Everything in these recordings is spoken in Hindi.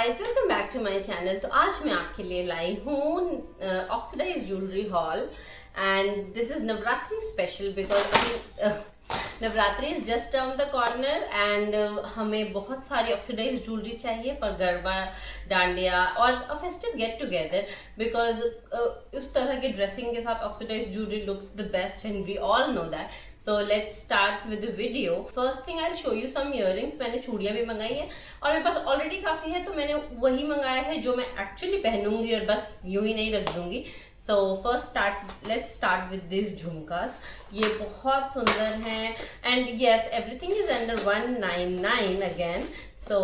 Guys, welcome back to my channel. तो आज मैं आपके लिए लाई हूँ oxidise jewellery haul and this is Navratri special because Navratri is just around the corner and हमें बहुत सारी ऑक्सीडाइज ज्वेलरी चाहिए फॉर गरबा, डांडिया और a festive get together because उस तरह के ड्रेसिंग के साथ oxidise jewellery looks the best and we all know that. So let's start with the video. First thing I'll show you some earrings. मैंने चूड़ियां भी मंगाई है और मेरे पास ऑलरेडी काफी है तो मैंने वही मंगाया है जो मैं एक्चुअली पहनूंगी और बस यूं ही नहीं रख दूंगी। So first let's start with these झुमकास। ये बहुत सुंदर हैं and yes everything is under 199 again. So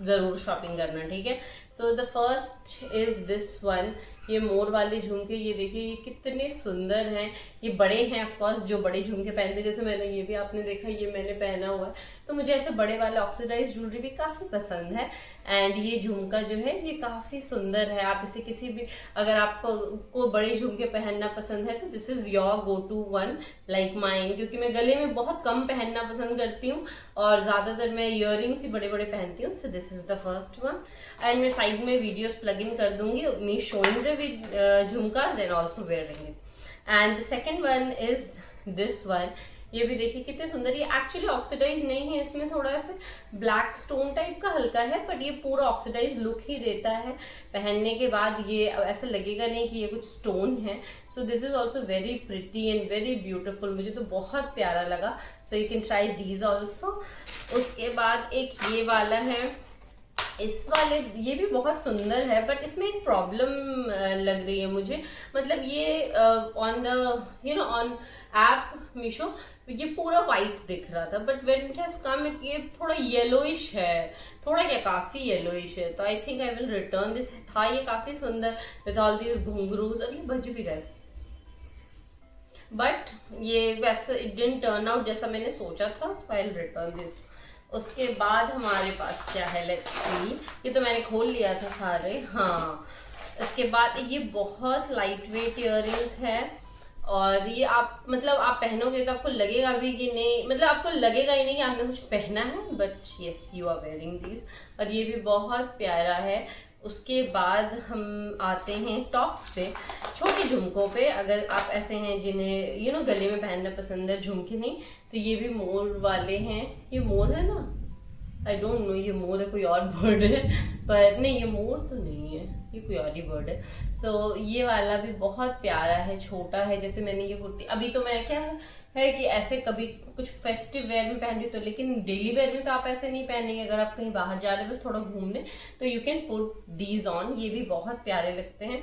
जरूर शॉपिंग करना, ठीक है। So the first is this one. ये मोर वाले झुमके, ये देखिए ये कितने सुंदर हैं। ये बड़े हैं ऑफ कोर्स, जो बड़े झुमके पहनते हैं, जैसे मैंने ये भी आपने देखा ये मैंने पहना हुआ है। तो मुझे ऐसे बड़े वाले ऑक्सीडाइज ज्वेलरी भी काफी पसंद है एंड ये झुमका जो है ये काफी सुंदर है। आप इसे किसी भी, अगर आपको बड़े झुमके पहनना पसंद है तो this is your go to one like mine, क्योंकि मैं गले में बहुत कम पहनना पसंद करती हूँ और ज्यादातर मैं इयररिंग्स ही बड़े बड़े पहनती हूँ। So this is the first one and मैं साइड में वीडियोस प्लग इन कर दूंगी me showing the jhumkas and also wearing it. And the second one is this one. ये भी देखिए कितने सुंदर। ये एक्चुअली ऑक्सीडाइज नहीं है, इसमें थोड़ा सा ब्लैक स्टोन टाइप का हल्का है बट ये पूरा ऑक्सीडाइज लुक ही देता है। पहनने के बाद ये ऐसा लगेगा नहीं कि ये कुछ स्टोन है। सो this is also very pretty and very beautiful, मुझे तो बहुत प्यारा लगा। So you can try these also. उसके बाद एक ये वाला है, इस वाले ये भी बहुत सुंदर है बट इसमें एक प्रॉब्लम लग रही है मुझे। मतलब ये on the on app Meesho ये पूरा वाइट दिख रहा था but when it has come ये थोड़ा येलोइश है, थोड़ा क्या काफी येलोइश है। तो I think I will return this. था ये काफी सुंदर विद ऑल दीज घुंघरूज और ये बज भी गए बट ये वैसे इट डिडंट टर्न आउट जैसा मैंने सोचा था। तो आई विल रिटर्न दिस। उसके बाद हमारे पास क्या है, लेट्स सी। ये तो मैंने खोल लिया था सारे, हाँ। इसके बाद ये बहुत लाइट वेट इयररिंग्स है और ये आप मतलब आप पहनोगे तो आपको लगेगा भी कि नहीं, मतलब आपको लगेगा ही नहीं कि आपने कुछ पहना है but yes you are wearing this. और ये भी बहुत प्यारा है। उसके बाद हम आते हैं टॉप्स पे, छोटे झुमकों पे। अगर आप ऐसे हैं जिन्हें गले में पहनना पसंद है, झुमके नहीं, तो ये भी मोर वाले हैं। ये मोर है ना, आई डोंट नो ये मोर है कोई और बर्ड है पर नहीं ये मोर तो नहीं है, ये कोई और ही बर्ड है। सो ये वाला भी बहुत प्यारा है, छोटा है। जैसे मैंने ये कुर्ती, अभी तो मैं क्या है कि ऐसे कभी कुछ फेस्टिव वेयर में पहन रही तो, लेकिन डेली वेयर में तो आप ऐसे नहीं पहनेंगे। अगर आप कहीं बाहर जा रहे हो बस थोड़ा घूमने तो you can put these on. ये भी बहुत प्यारे लगते हैं।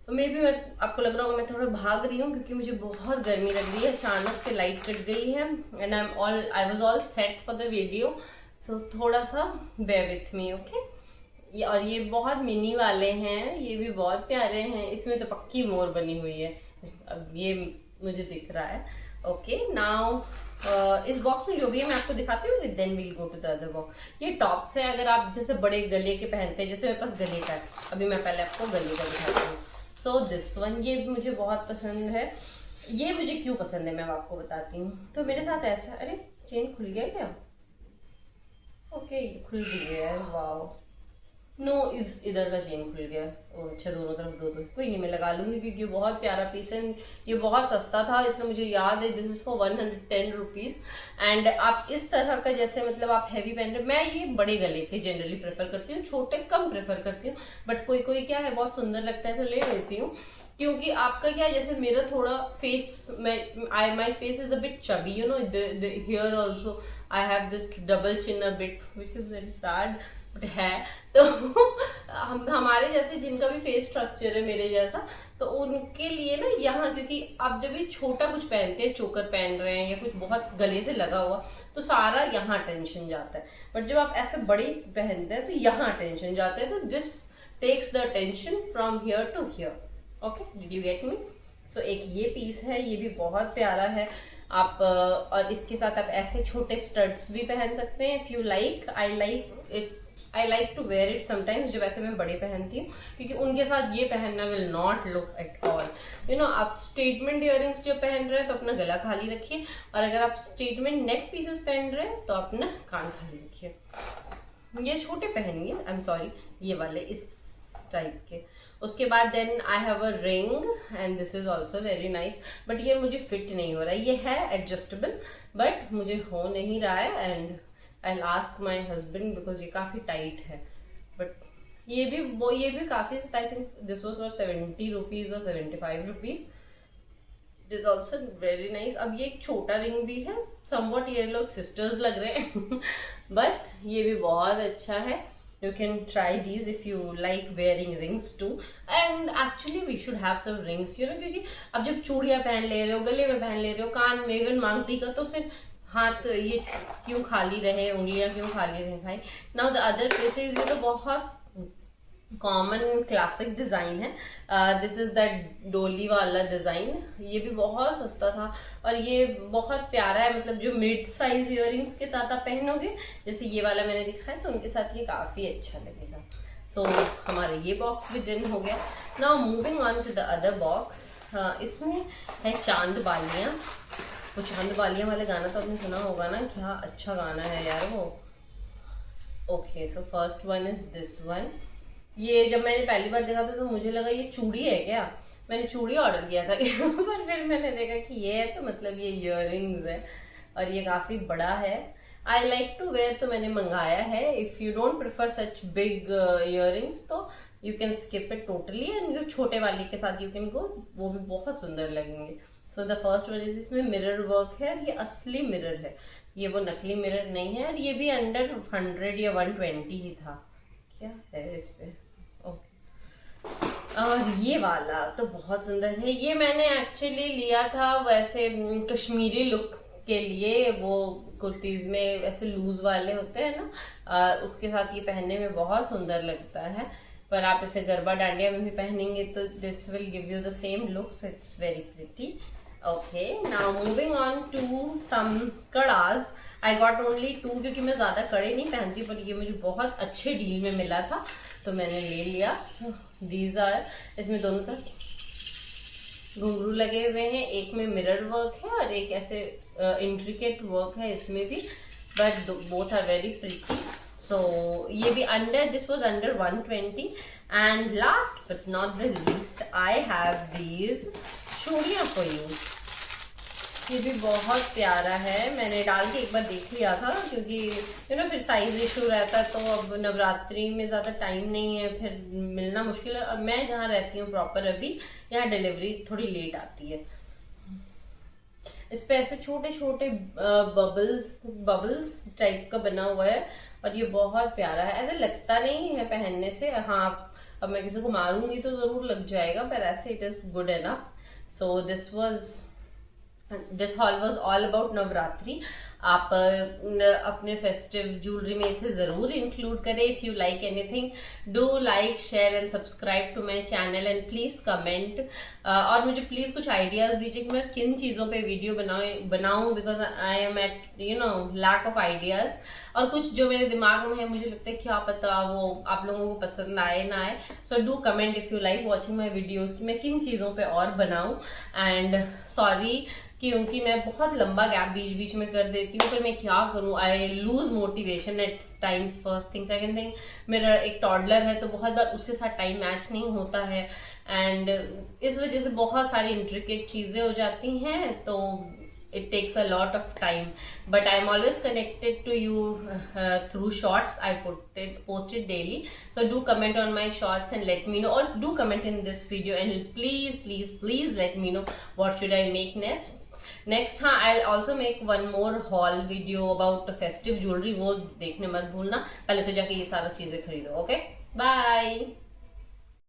तो मे भी आपको लग रहा होगा मैं थोड़ा भाग रही हूँ क्योंकि मुझे बहुत गर्मी लग रही है। अचानक से लाइट कट गई है and I was all set for the video. So थोड़ा सा बेयर विथ मी, ओके। और ये बहुत मिनी वाले हैं, ये भी बहुत प्यारे हैं। इसमें तो पक्की मोर बनी हुई है, अब ये मुझे दिख रहा है। ओके नाउ इस बॉक्स में जो भी है मैं आपको दिखाती हूँ, then we'll go to the other box. ये टॉप्स है, अगर आप जैसे बड़े गले के पहनते हैं, जैसे मेरे पास गले का है। अभी मैं पहले आपको गले का दिखाती हूँ। सो दिस वन, ये भी मुझे बहुत पसंद है। ये मुझे क्यों पसंद है मैं आपको बताती हूँ। तो मेरे साथ ऐसा, अरे चेन खुल गया क्या? ओके खुल भी गया है, वाओ। नो इधर का चेन खुल गया। ओ अच्छा, दोनों तरफ दो कोई नहीं, मैं लगा लूंगी क्योंकि ये बहुत प्यारा पीस है। ये बहुत सस्ता था इसलिए मुझे याद है। This is for 110 rupees and आप इस तरह का, जैसे मतलब आप हैवी पहन रहे, मैं ये बड़े गले के जनरली प्रेफर करती हूँ, छोटे कम प्रेफर करती हूँ बट कोई कोई क्या है बहुत सुंदर लगता है तो ले लेती हूँ। क्योंकि आपका क्या है, जैसे मेरा थोड़ा face, my face is a bit chubby, here also I have this double chin a bit which is very sad but है। तो हमारे जैसे जिनका भी फेस स्ट्रक्चर है मेरे जैसा, तो उनके लिए ना यहाँ, क्योंकि आप जब भी छोटा कुछ पहनते हैं, चोकर पहन रहे हैं या कुछ बहुत गले से लगा हुआ, तो सारा यहाँ टेंशन जाता है। बट जब आप ऐसे बड़ी पहनते हैं तो यहाँ टेंशन जाता है। तो this takes the tension from here to here. Okay, did you get me? So एक ये पीस है, ये भी बहुत प्यारा है। आप और इसके साथ आप ऐसे छोटे स्टड्स भी पहन सकते हैं if you like. I like to wear it sometimes, जब ऐसे मैं बड़े पहनती हूँ, क्योंकि उनके साथ ये पहनना will not look at all. आप स्टेटमेंट इयररिंग्स जो पहन रहे हैं तो अपना गला खाली रखिए और अगर आप स्टेटमेंट नेक पीसेस पहन रहे हैं तो अपना कान खाली रखिए। ये छोटे पहनिए, आई एम सॉरी, ये वाले इस टाइप के। उसके बाद then I have a ring and this is also very nice, but ये मुझे फिट नहीं हो रहा है। ये है एडजस्टेबल बट मुझे हो नहीं रहा है and I ask my husband because ये काफी टाइट है। बट ये भी काफी, I think this was for 70 rupees और 75 rupees. It is also very nice. अब ये एक छोटा रिंग भी है, समवॉट ये लोग सिस्टर्स लग रहे हैं बट ये भी बहुत अच्छा है। You can try these if you like wearing rings too. And actually we should have some rings, you know, क्योंकि अब जब चूड़ियां पहन ले रहे हो, गले में पहन ले रहे हो, कान में, इवन मांगटी का, तो फिर हाथ ये क्यों खाली रहे, उंगलियां क्यों खाली रहे भाई। नाउ द अदर पीसेज, ये तो बहुत कॉमन क्लासिक डिजाइन है। दिस इज दैट डोली वाला डिजाइन। ये भी बहुत सस्ता था और ये बहुत प्यारा है, मतलब जो मिड साइज इयररिंग्स के साथ आप पहनोगे, जैसे ये वाला मैंने दिखाया, तो उनके साथ ये काफी अच्छा लगेगा। सो हमारा ये बॉक्स भी डन हो गया। Now moving on to the other box. इसमें है चांद बालियां। वो चांद बालियां वाले गाना तो आपने सुना होगा ना, क्या अच्छा गाना है यार वो। Okay, so first one is this one. ये जब मैंने पहली बार देखा था तो मुझे लगा ये चूड़ी है क्या, मैंने चूड़ी ऑर्डर किया था पर फिर मैंने देखा कि ये है, तो मतलब ये इयररिंग्स है और ये काफी बड़ा है। आई लाइक टू वेयर, तो मैंने मंगाया है। If you don't prefer such big earrings तो you can skip it totally and you छोटे वाले के साथ यू कैन गो, वो भी बहुत सुंदर लगेंगे। So the first one is, इसमें मिरर वर्क है, ये असली मिरर है, ये वो नकली मिरर नहीं है। और ये भी अंडर 100 या 120 ही था। क्या है इस पे, ओके। और ये वाला तो बहुत सुंदर है। ये मैंने एक्चुअली लिया था वैसे कश्मीरी लुक के लिए, वो कुर्तीज में ऐसे लूज वाले होते हैं ना, उसके साथ ये पहनने में बहुत सुंदर लगता है। पर आप इसे गरबा डांडिया में भी पहनेंगे तो this will give you the same look, so it's very pretty. Okay, now moving on to some kadas. I got only 2 क्योंकि मैं ज्यादा कड़े नहीं पहनती, पर ये मुझे बहुत अच्छे डील में मिला था तो मैंने ले लिया। दीज आर, इसमें दोनों तरफ घुंघरू लगे हुए हैं, एक में मिरर वर्क है और एक ऐसे इंट्रिकेट वर्क है इसमें भी, but both are very pretty. So ये भी under, this was under 120। And last but not the least, I have these चूड़ियां फॉर यू। ये भी बहुत प्यारा है, मैंने डाल के एक बार देख लिया था क्योंकि यू नो फिर साइज इशू रहता है, तो अब नवरात्रि में ज़्यादा टाइम नहीं है, फिर मिलना मुश्किल है। और मैं जहाँ रहती हूँ प्रॉपर अभी, यहाँ डिलीवरी थोड़ी लेट आती है। इस पे ऐसे छोटे छोटे बबल्स टाइप का बना हुआ है और ये बहुत प्यारा है। ऐसे लगता नहीं है पहनने से, हाँ अब मैं किसी को मारूंगी तो जरूर लग जाएगा, पर ऐसे it is good enough. So this haul was all about Navratri. आप अपने फेस्टिव ज्वेलरी में इसे जरूर इंक्लूड करें। If you like anything, do like, share and subscribe to my channel and please comment. और मुझे प्लीज कुछ आइडियाज दीजिए कि मैं किन चीजों पे वीडियो बनाऊं because I am at lack of ideas. और कुछ जो मेरे दिमाग में है मुझे लगता है क्या पता वो आप लोगों को पसंद आए ना आए। So do comment if you like watching my videos कि मैं किन चीजों पे और बनाऊं। एंड सॉरी क्योंकि मैं बहुत लंबा गैप बीच बीच में कर देती हूँ, पर मैं क्या करूँ, I lose motivation at times. First thing, second thing, मेरा एक टॉडलर है तो बहुत बार उसके साथ टाइम मैच नहीं होता है एंड इस वजह से बहुत सारी इंट्रिकेट चीजें हो जाती हैं, तो it takes a lot of time, but I'm always connected to you through shorts. I post it daily, so do comment on my shorts and let me know, or do comment in this video and please let me know what should I make next. हाँ, I'll also make one more haul video about festive jewelry, वो देखने मत भूलना। पहले तो जाके ये सारा चीजें खरीदो। Okay, bye.